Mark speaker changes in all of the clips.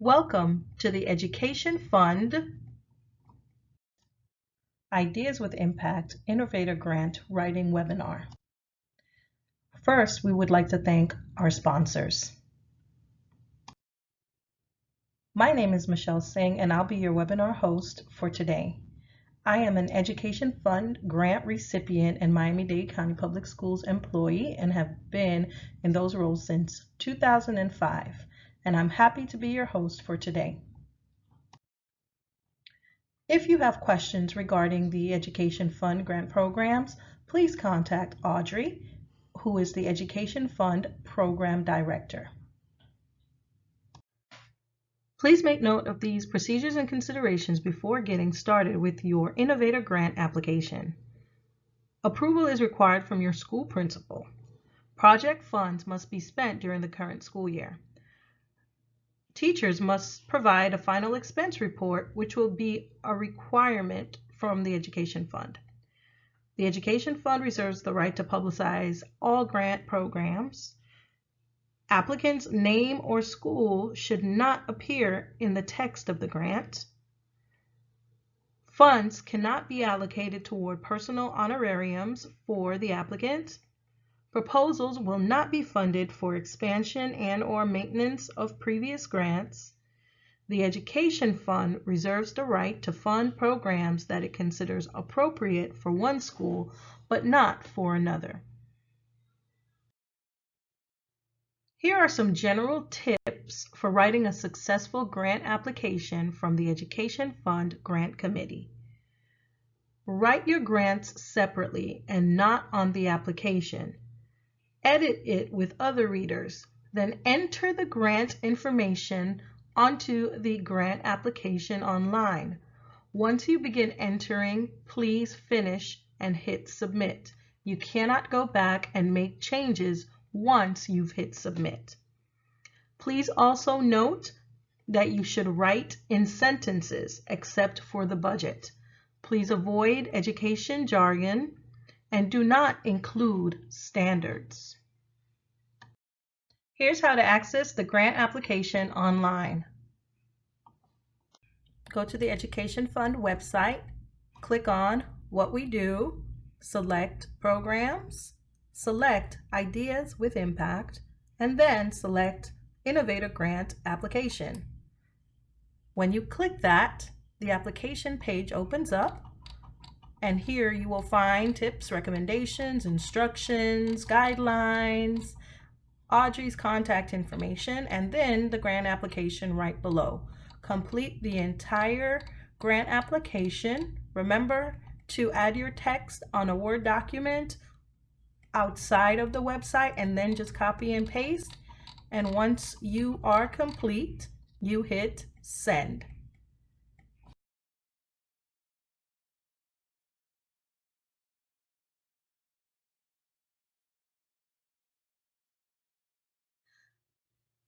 Speaker 1: Welcome to the Education Fund Ideas with Impact Innovator Grant Writing Webinar. First, we would like to thank our sponsors. My name is Michelle Singh and I'll be your webinar host for today. I am an Education Fund grant recipient and Miami-Dade County Public Schools employee and have been in those roles since 2005, and I'm happy to be your host for today. If you have questions regarding the Education Fund grant programs, please contact Audrey, who is the Education Fund Program Director. Please make note of these procedures and considerations before getting started with your Innovator grant application. Approval is required from your school principal. Project funds must be spent during the current school year. Teachers must provide a final expense report, which will be a requirement from the Education Fund. The Education Fund reserves the right to publicize all grant programs. Applicants' name or school should not appear in the text of the grant. Funds cannot be allocated toward personal honorariums for the applicant. Proposals will not be funded for expansion and/or maintenance of previous grants. The Education Fund reserves the right to fund programs that it considers appropriate for one school, but not for another. Here are some general tips for writing a successful grant application from the Education Fund Grant Committee. Write your grants separately and not on the application. Edit it with other readers, then enter the grant information onto the grant application online. Once you begin entering, please finish and hit submit. You cannot go back and make changes once you've hit submit. Please also note that you should write in sentences except for the budget. Please avoid education jargon and do not include standards. Here's how to access the grant application online. Go to the Education Fund website, click on What We Do, select Programs, select Ideas with Impact, and then select Innovator Grant Application. When you click that, the application page opens up, and here you will find tips, recommendations, instructions, guidelines, Audrey's contact information, and then the grant application right below. Complete the entire grant application. Remember to add your text on a Word document outside of the website and then just copy and paste. And once you are complete, you hit send.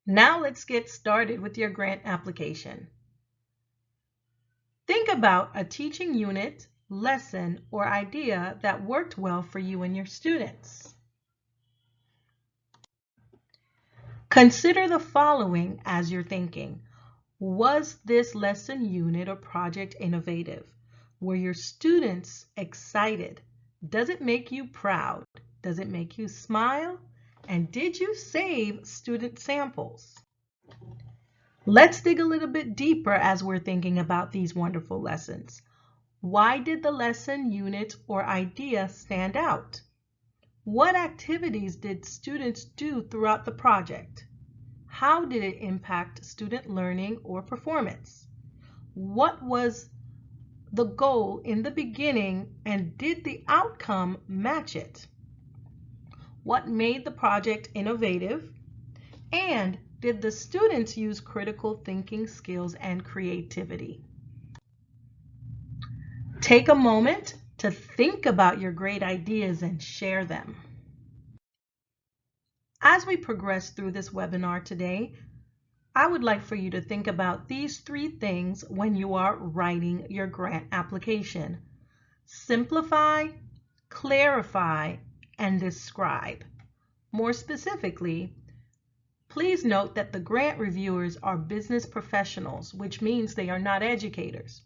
Speaker 1: Now let's get started with your grant application. Think about a teaching unit, lesson, or idea that worked well for you and your students. Consider the following as you're thinking. Was this lesson, unit, or project innovative? Were your students excited? Does it make you proud? Does it make you smile? And did you save student samples? Let's dig a little bit deeper as we're thinking about these wonderful lessons. Why did the lesson, unit, or idea stand out? What activities did students do throughout the project? How did it impact student learning or performance? What was the goal in the beginning and did the outcome match it? What made the project innovative? And did the students use critical thinking skills and creativity? Take a moment to think about your great ideas and share them. As we progress through this webinar today, I would like for you to think about these 3 things when you are writing your grant application. Simplify, clarify, and describe. More specifically, Please note that the grant reviewers are business professionals, which means they are not educators.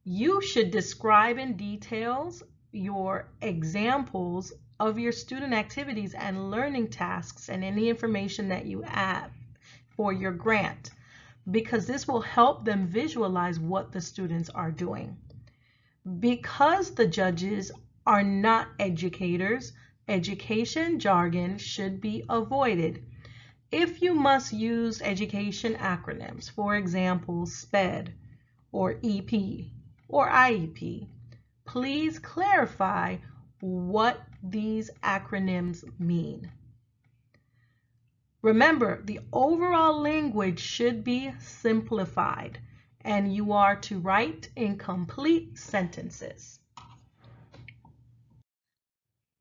Speaker 1: You should describe in details your examples of your student activities and learning tasks and any information that you have for your grant, because this will help them visualize what the students are doing. Because the judges are not educators, education jargon should be avoided. If you must use education acronyms, for example, SPED or EP or IEP, please clarify what these acronyms mean. Remember, the overall language should be simplified, and you are to write in complete sentences.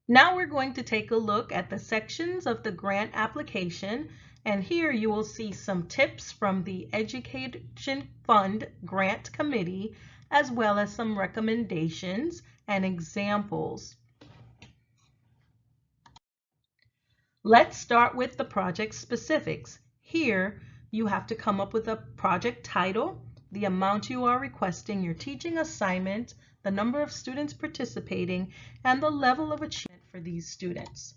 Speaker 1: Now we're going to take a look at the sections of the grant application, and here you will see some tips from the Education Fund Grant Committee, as well as some recommendations and examples. Let's start with the project specifics. Here you have to come up with a project title, the amount you are requesting, your teaching assignment, the number of students participating, and the level of achievement for these students.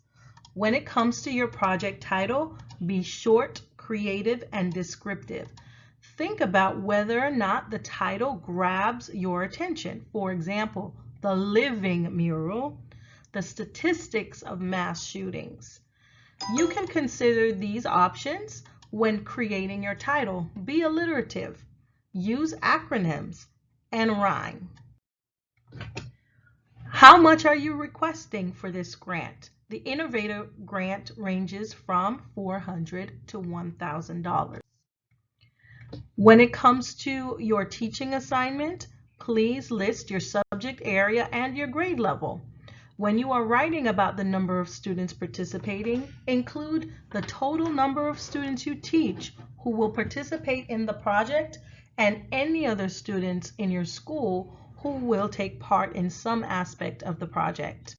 Speaker 1: When it comes to your project title, be short, creative, and descriptive. Think about whether or not the title grabs your attention. For example, the living mural, the statistics of mass shootings. You can consider these options when creating your title. Be alliterative, use acronyms, and rhyme. How much are you requesting for this grant? The Innovator grant ranges from $400 to $1,000. When it comes to your teaching assignment, please list your subject area and your grade level. When you are writing about the number of students participating, include the total number of students you teach who will participate in the project and any other students in your school who will take part in some aspect of the project.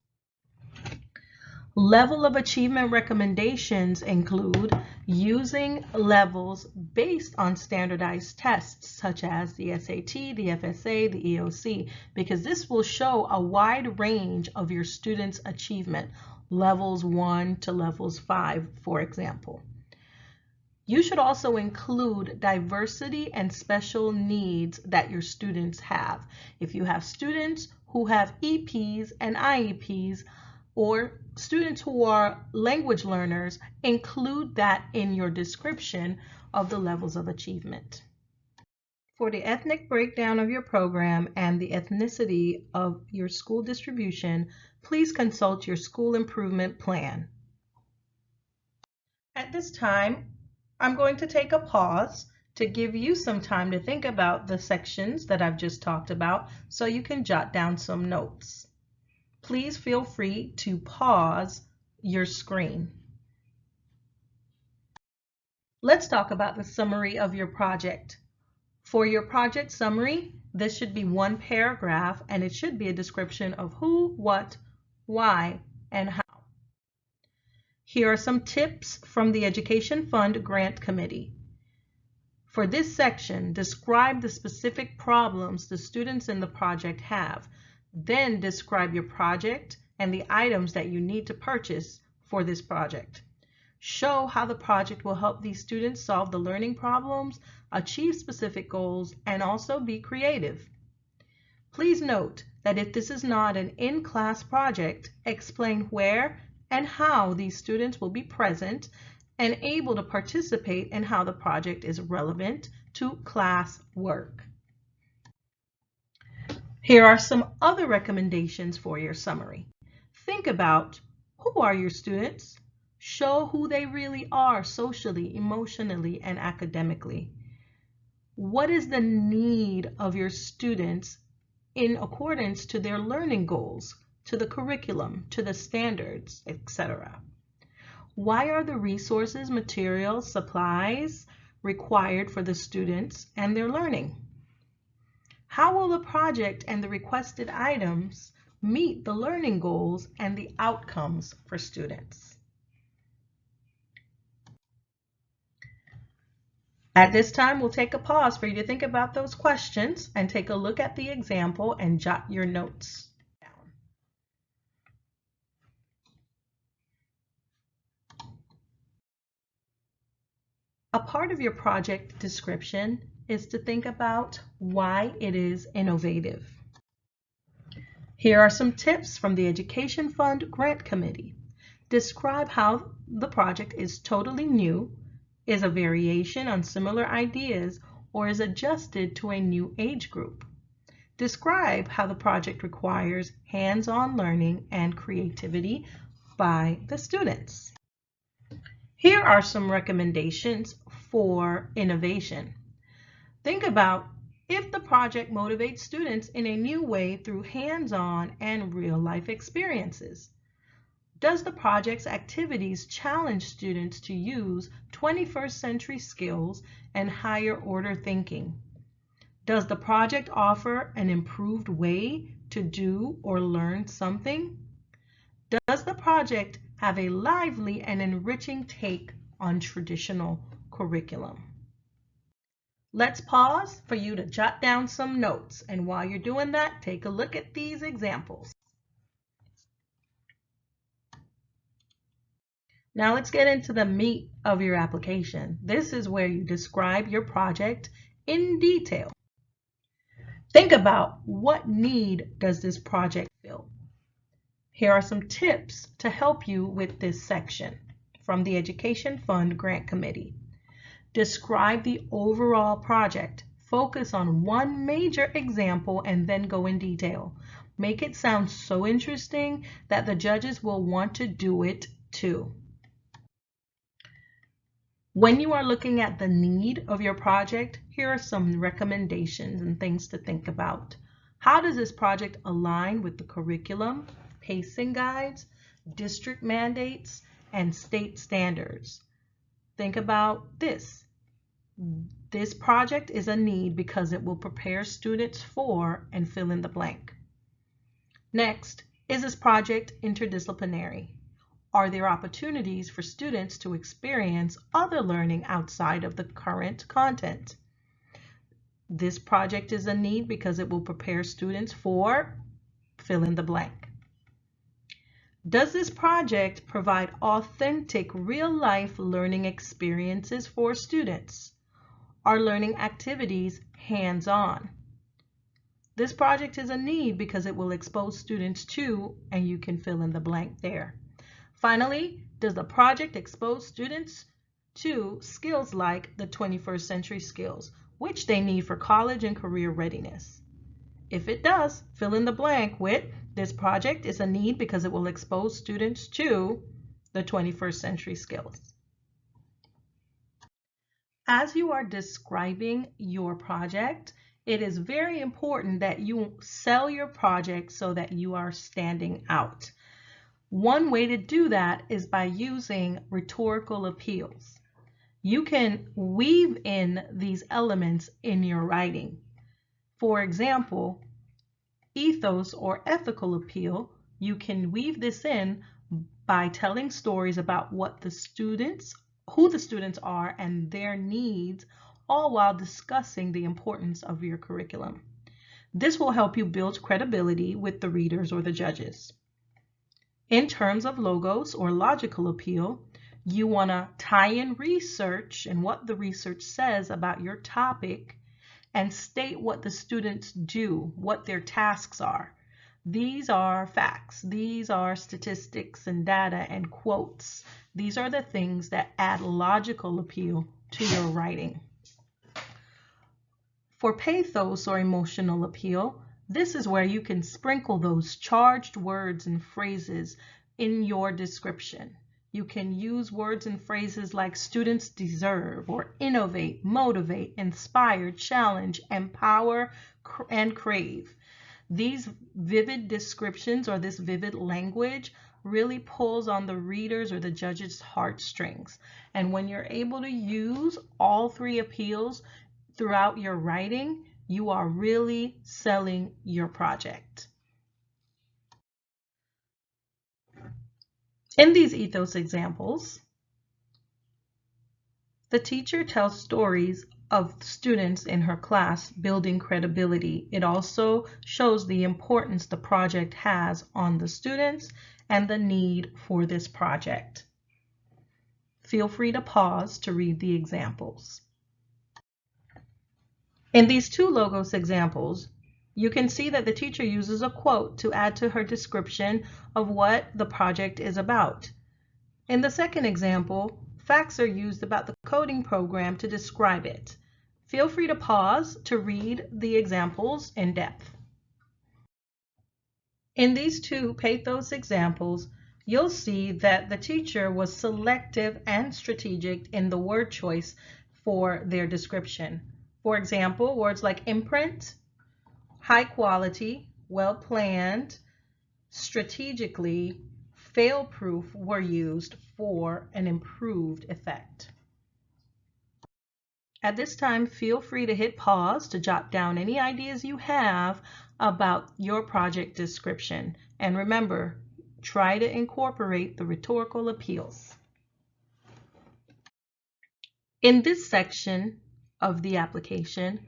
Speaker 1: Level of achievement recommendations include using levels based on standardized tests such as the SAT, the FSA, the EOC, because this will show a wide range of your students' achievement, levels 1 to levels 5, for example. You should also include diversity and special needs that your students have. If you have students who have EPs and IEPs, or students who are language learners, include that in your description of the levels of achievement. For the ethnic breakdown of your program and the ethnicity of your school distribution, please consult your school improvement plan. At this time, I'm going to take a pause to give you some time to think about the sections that I've just talked about so you can jot down some notes. Please feel free to pause your screen. Let's talk about the summary of your project. For your project summary, this should be one paragraph, and it should be a description of who, what, why, and how. Here are some tips from the Education Fund Grant Committee. For this section, describe the specific problems the students in the project have. Then describe your project and the items that you need to purchase for this project. Show how the project will help these students solve the learning problems, achieve specific goals, and also be creative. Please note that if this is not an in-class project, explain where and how these students will be present and able to participate and how the project is relevant to class work. Here are some other recommendations for your summary. Think about who are your students? Show who they really are socially, emotionally, and academically. What is the need of your students in accordance to their learning goals, to the curriculum, to the standards, etc.? Why are the resources, materials, supplies required for the students and their learning? How will the project and the requested items meet the learning goals and the outcomes for students? At this time, we'll take a pause for you to think about those questions and take a look at the example and jot your notes down. A part of your project description is to think about why it is innovative. Here are some tips from the Education Fund Grant Committee. Describe how the project is totally new, is a variation on similar ideas, or is adjusted to a new age group. Describe how the project requires hands-on learning and creativity by the students. Here are some recommendations for innovation. Think about if the project motivates students in a new way through hands-on and real-life experiences. Does the project's activities challenge students to use 21st century skills and higher order thinking? Does the project offer an improved way to do or learn something? Does the project have a lively and enriching take on traditional curriculum? Let's pause for you to jot down some notes, and while you're doing that, take a look at these examples. Now let's get into the meat of your application. This is where you describe your project in detail. Think about what need does this project fill? Here are some tips to help you with this section from the Education Fund Grant Committee. Describe the overall project. Focus on one major example and then go in detail. Make it sound so interesting that the judges will want to do it too. When you are looking at the need of your project, here are some recommendations and things to think about. How does this project align with the curriculum, pacing guides, district mandates, and state standards? Think about this. This project is a need because it will prepare students for and fill in the blank. Next, is this project interdisciplinary? Are there opportunities for students to experience other learning outside of the current content? This project is a need because it will prepare students for fill in the blank. Does this project provide authentic real-life learning experiences for students? Are learning activities hands-on? This project is a need because it will expose students to, and you can fill in the blank there. Finally, does the project expose students to skills like the 21st century skills, which they need for college and career readiness? If it does, fill in the blank with this project is a need because it will expose students to the 21st century skills. As you are describing your project, it is very important that you sell your project so that you are standing out. One way to do that is by using rhetorical appeals. You can weave in these elements in your writing. For example, ethos or ethical appeal, you can weave this in by telling stories about what the students, who the students are and their needs, all while discussing the importance of your curriculum. This will help you build credibility with the readers or the judges. In terms of logos or logical appeal, you want to tie in research and what the research says about your topic and state what the students do, what their tasks are. These are facts. These are statistics and data and quotes. These are the things that add logical appeal to your writing. For pathos or emotional appeal, this is where you can sprinkle those charged words and phrases in your description. You can use words and phrases like students deserve or innovate, motivate, inspire, challenge, empower, and crave. These vivid descriptions or this vivid language really pulls on the readers or the judge's heartstrings. And when you're able to use all three appeals throughout your writing, you are really selling your project. In these ethos examples, The teacher tells stories of students in her class, building credibility. It also shows the importance the project has on the students and the need for this project. Feel free to pause to read the examples. In these two logos examples, you can see that the teacher uses a quote to add to her description of what the project is about. In the second example, facts are used about the coding program to describe it. Feel free to pause to read the examples in depth. In these two pathos examples, you'll see that the teacher was selective and strategic in the word choice for their description. For example, words like imprint, high quality, well planned, strategically, fail-proof were used for an improved effect. At this time, feel free to hit pause to jot down any ideas you have about your project description. And remember, try to incorporate the rhetorical appeals. In this section of the application,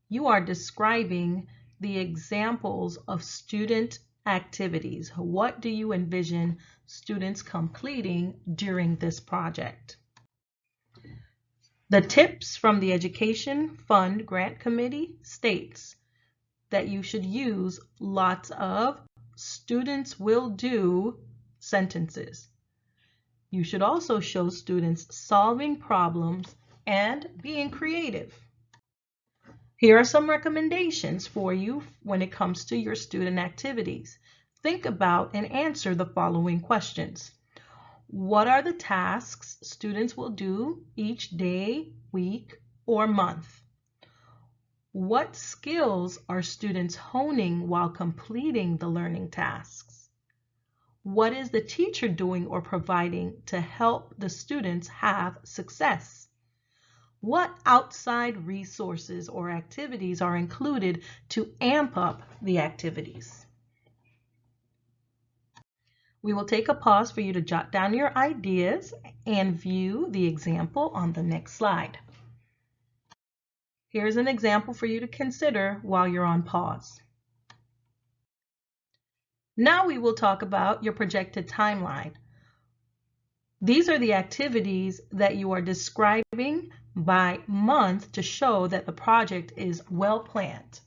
Speaker 1: you are describing the examples of student activities. What do you envision students completing during this project? The tips from the Education Fund Grant Committee states that you should use lots of students will do sentences. You should also show students solving problems and being creative. Here are some recommendations for you when it comes to your student activities. Think about and answer the following questions. What are the tasks students will do each day, week, or month? What skills are students honing while completing the learning tasks? What is the teacher doing or providing to help the students have success? What outside resources or activities are included to amp up the activities? We will take a pause for you to jot down your ideas and view the example on the next slide. Here's an example for you to consider while you're on pause. Now we will talk about your projected timeline. These are the activities that you are describing by month to show that the project is well planned.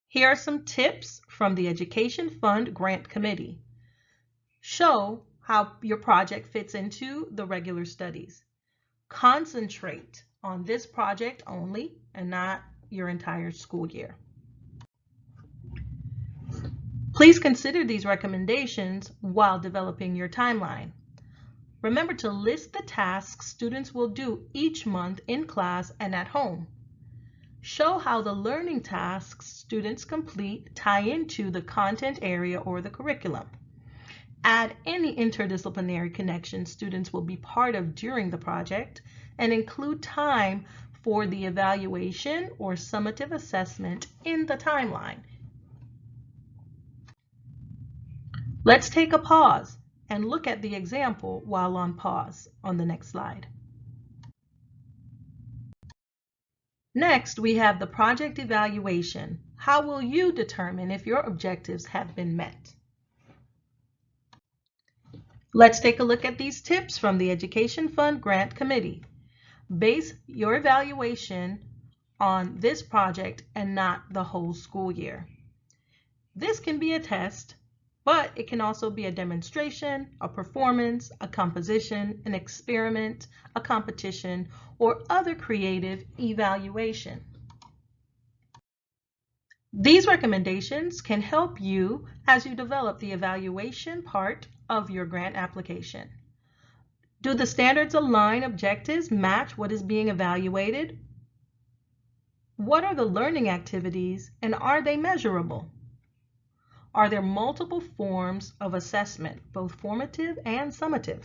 Speaker 1: Here are some tips from the Education Fund Grant Committee. Show how your project fits into the regular studies. Concentrate on this project only and not your entire school year. Please consider these recommendations while developing your timeline. Remember to list the tasks students will do each month in class and at home. Show how the learning tasks students complete tie into the content area or the curriculum. Add any interdisciplinary connections students will be part of during the project and include time for the evaluation or summative assessment in the timeline. Let's take a pause and look at the example while on pause on the next slide. Next, we have the project evaluation. How will you determine if your objectives have been met? Let's take a look at these tips from the Education Fund Grant Committee. Base your evaluation on this project and not the whole school year. This can be a test, but it can also be a demonstration, a performance, a composition, an experiment, a competition, or other creative evaluation. These recommendations can help you as you develop the evaluation part of your grant application. Do the standards align objectives match what is being evaluated? What are the learning activities and are they measurable? Are there multiple forms of assessment, both formative and summative?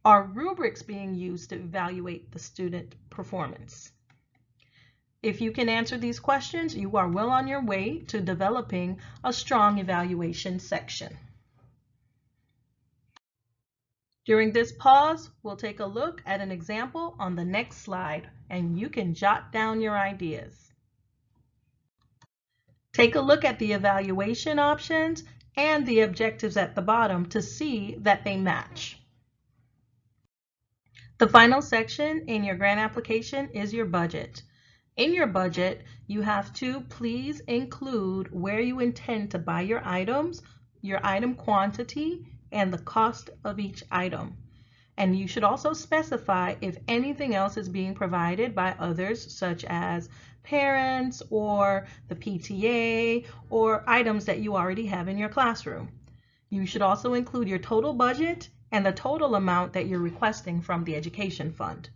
Speaker 1: Are rubrics being used to evaluate the student performance? If you can answer these questions, you are well on your way to developing a strong evaluation section. During this pause, we'll take a look at an example on the next slide, and you can jot down your ideas. Take a look at the evaluation options and the objectives at the bottom to see that they match. The final section in your grant application is your budget. In your budget, you have to please include where you intend to buy your items, your item quantity, and the cost of each item. And you should also specify if anything else is being provided by others, such as parents or the PTA or items that you already have in your classroom. You should also include your total budget and the total amount that you're requesting from the Education Fund.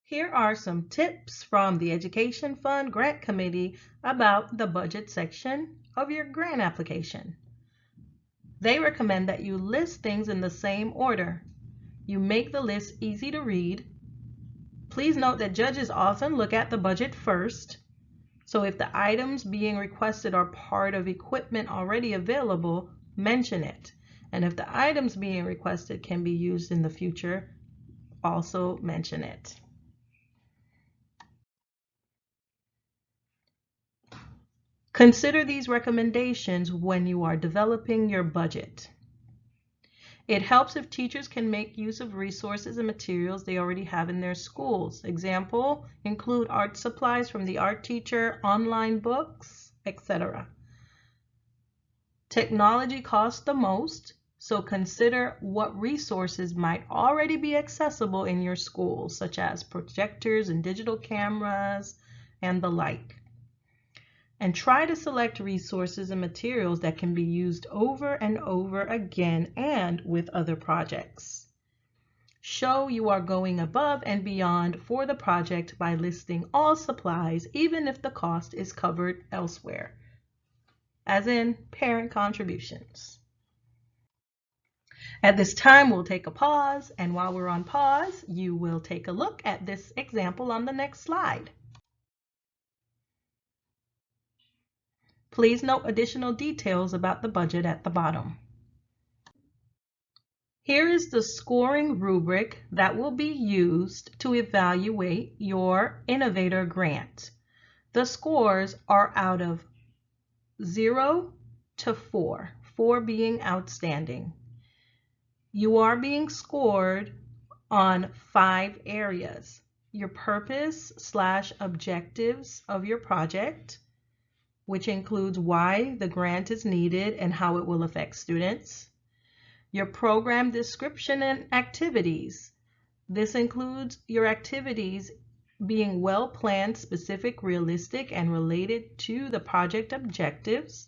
Speaker 1: Here are some tips from the Education Fund Grant Committee about the budget section of your grant application. They recommend that you list things in the same order. You make the list easy to read. Please note that judges often look at the budget first. So if the items being requested are part of equipment already available, mention it. And if the items being requested can be used in the future, also mention it. Consider these recommendations when you are developing your budget. It helps if teachers can make use of resources and materials they already have in their schools. Example, include art supplies from the art teacher, online books, etc. Technology costs the most, so consider what resources might already be accessible in your school, such as projectors and digital cameras and the like. And try to select resources and materials that can be used over and over again and with other projects. Show you are going above and beyond for the project by listing all supplies, even if the cost is covered elsewhere, as in parent contributions. At this time, we'll take a pause, and while we're on pause, you will take a look at this example on the next slide. Please note additional details about the budget at the bottom. Here is the scoring rubric that will be used to evaluate your Innovator grant. The scores are out of 0 to 4, 4 being outstanding. You are being scored on 5 areas: your purpose/objectives of your project, which includes why the grant is needed and how it will affect students. Your program description and activities. This includes your activities being well-planned, specific, realistic, and related to the project objectives.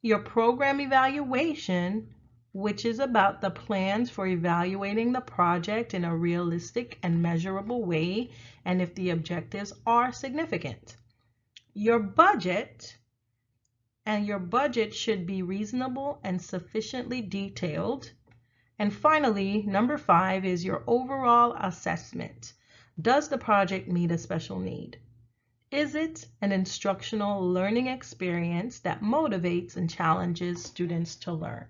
Speaker 1: Your program evaluation, which is about the plans for evaluating the project in a realistic and measurable way, and if the objectives are significant. Your budget, and your budget should be reasonable and sufficiently detailed. And finally, number 5 is your overall assessment. Does the project meet a special need? Is it an instructional learning experience that motivates and challenges students to learn?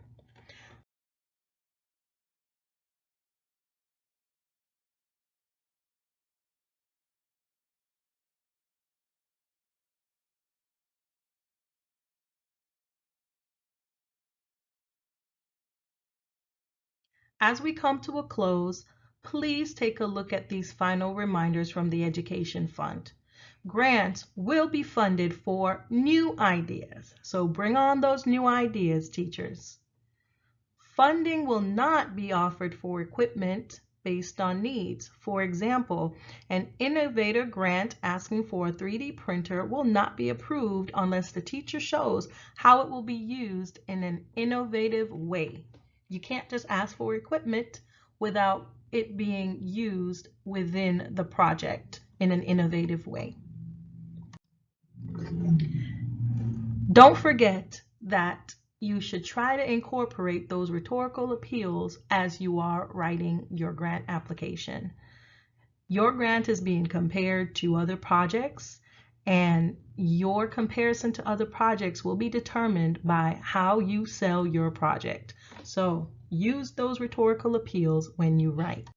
Speaker 1: As we come to a close, please take a look at these final reminders from the Education Fund. Grants will be funded for new ideas, so bring on those new ideas, teachers. Funding will not be offered for equipment based on needs. For example, an Innovator grant asking for a 3D printer will not be approved unless the teacher shows how it will be used in an innovative way. You can't just ask for equipment without it being used within the project in an innovative way. Don't forget that you should try to incorporate those rhetorical appeals as you are writing your grant application. Your grant is being compared to other projects, and your comparison to other projects will be determined by how you sell your project. So use those rhetorical appeals when you write.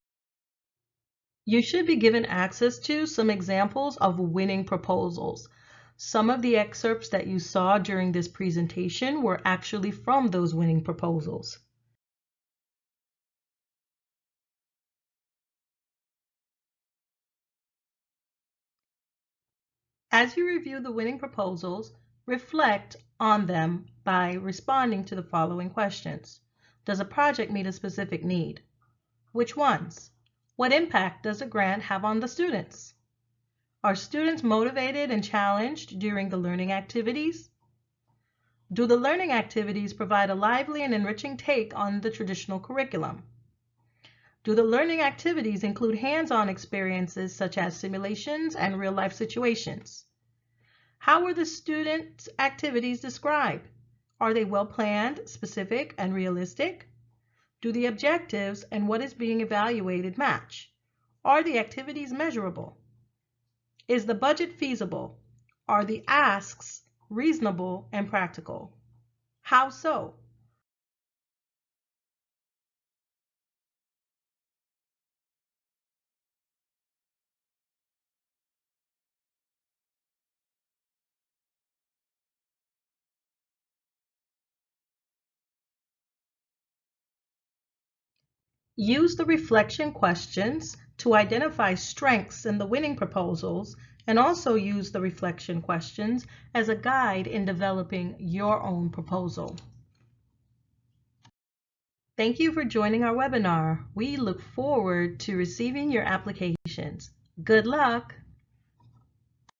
Speaker 1: You should be given access to some examples of winning proposals. Some of the excerpts that you saw during this presentation were actually from those winning proposals. As you review the winning proposals, reflect on them by responding to the following questions. Does a project meet a specific need? Which ones? What impact does a grant have on the students? Are students motivated and challenged during the learning activities? Do the learning activities provide a lively and enriching take on the traditional curriculum? Do the learning activities include hands-on experiences such as simulations and real-life situations? How were the student activities described? Are they well-planned, specific, and realistic? Do the objectives and what is being evaluated match? Are the activities measurable? Is the budget feasible? Are the asks reasonable and practical? How so? Use the reflection questions to identify strengths in the winning proposals, and also use the reflection questions as a guide in developing your own proposal. Thank you for joining our webinar. We look forward to receiving your applications. Good luck!